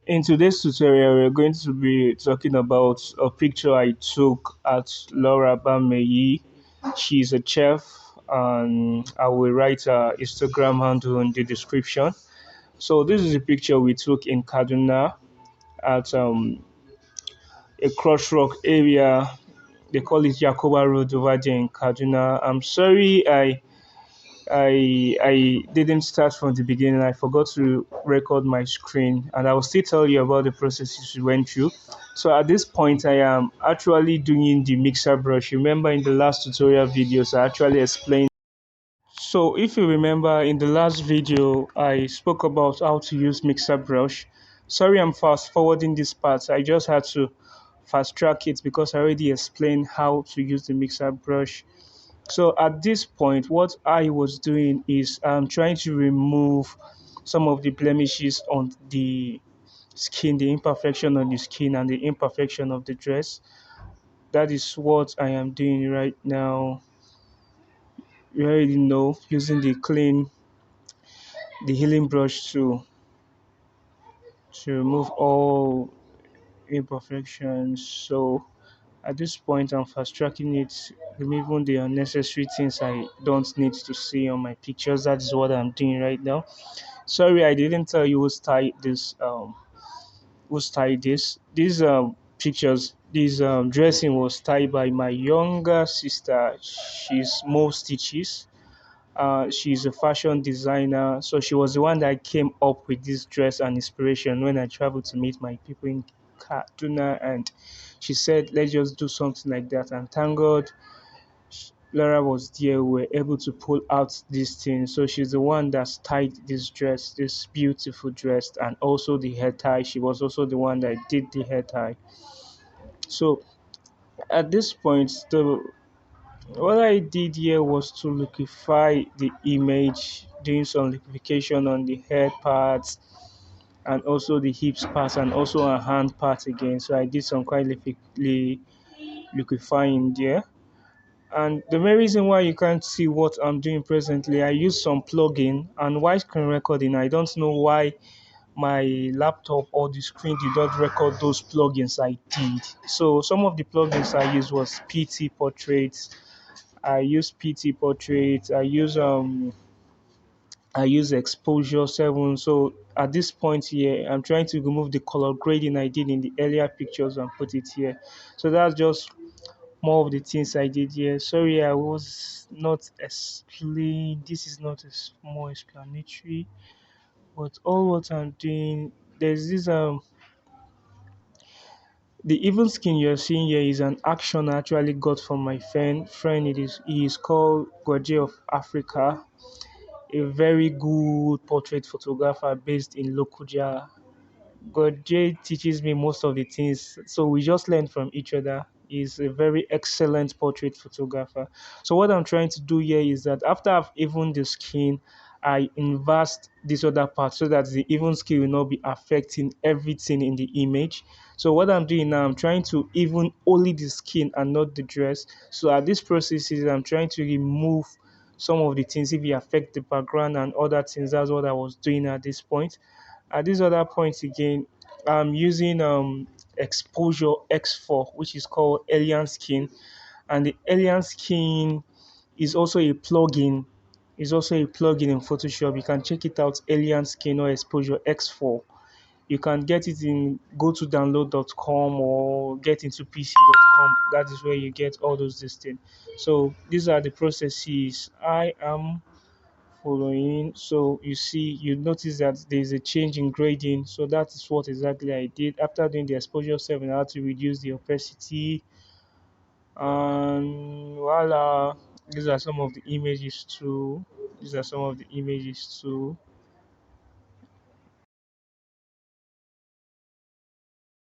In today's tutorial, we're going to be talking about a picture I took at Laura Bameyi. She's a chef, and I will write her Instagram handle in the description. So this is a picture we took in Kaduna at a CrushRock area. They call it Yakoba Road over there in Kaduna. I'm sorry I didn't start from the beginning. I forgot to record my screen, and I will still tell you about the processes we went through. So at this point, I am actually doing the mixer brush. Remember, in the last tutorial videos, I actually explained. So if you remember, in the last video, I spoke about how to use mixer brush. Sorry, I'm fast forwarding this part. I just had to fast track it because I already explained how to use the mixer brush. So at this point, what I was doing is I'm trying to remove some of the blemishes on the skin, the imperfection on the skin, and the imperfection of the dress. That is what I am doing right now. You already know, using the healing brush to remove all imperfections. So at this point, I'm fast tracking it, removing the unnecessary things I don't need to see on my pictures. That is what I'm doing right now. Sorry, I didn't tell you who's tied this. These pictures, this dressing was tied by my younger sister. She's Mo Stitches. She's a fashion designer, so she was the one that came up with this dress and inspiration when I traveled to meet my people in Kaduna, and she said, "Let's just do something like that." And thank God, Laura was there. We were able to pull out this thing. So she's the one that tied this dress, this beautiful dress, and also the hair tie. She was also the one that did the hair tie. So at this point, the what I did here was to liquefy the image, doing some liquefaction on the head parts and also the hips parts and also a hand part again. So I did some quite liquefying there. And the main reason why you can't see what I'm doing presently, I use some plugin and while screen recording. I don't know why my laptop or the screen did not record those plugins I did. So some of the plugins I used was PT Portraits. I use PT Portrait. I use Exposure 7. So at this point here, I'm trying to remove the color grading I did in the earlier pictures and put it here. So that's just more of the things I did here. Sorry, I was not explain. This is not more explanatory, but all what I'm doing, there's this the even skin you're seeing here is an action I actually got from my friend. He is called Gwaje of Africa, a very good portrait photographer based in Lokoja. God J teaches me most of the things, so we just learn from each other. He's a very excellent portrait photographer. So what I'm trying to do here is that after I've evened the skin, I invest this other part so that the even skin will not be affecting everything in the image. So what I'm doing now, I'm trying to even only the skin and not the dress. So at this process is I'm trying to remove some of the things if it affect the background and other things. That's what I was doing at this point. At this other point again, I'm using exposure X4, which is called Alien Skin, and the Alien Skin is also a plugin. Is also a plugin in Photoshop. You can check it out, Alien Skin or Exposure X4. You can get it in go to download.com or get into pc.com. That is where you get all those this thing. So these are the processes I am following. So you see, you notice that there's a change in grading. So that is what exactly I did. After doing the exposure 7, I had to reduce the opacity, and voila, these are some of the images too. These are some of the images too.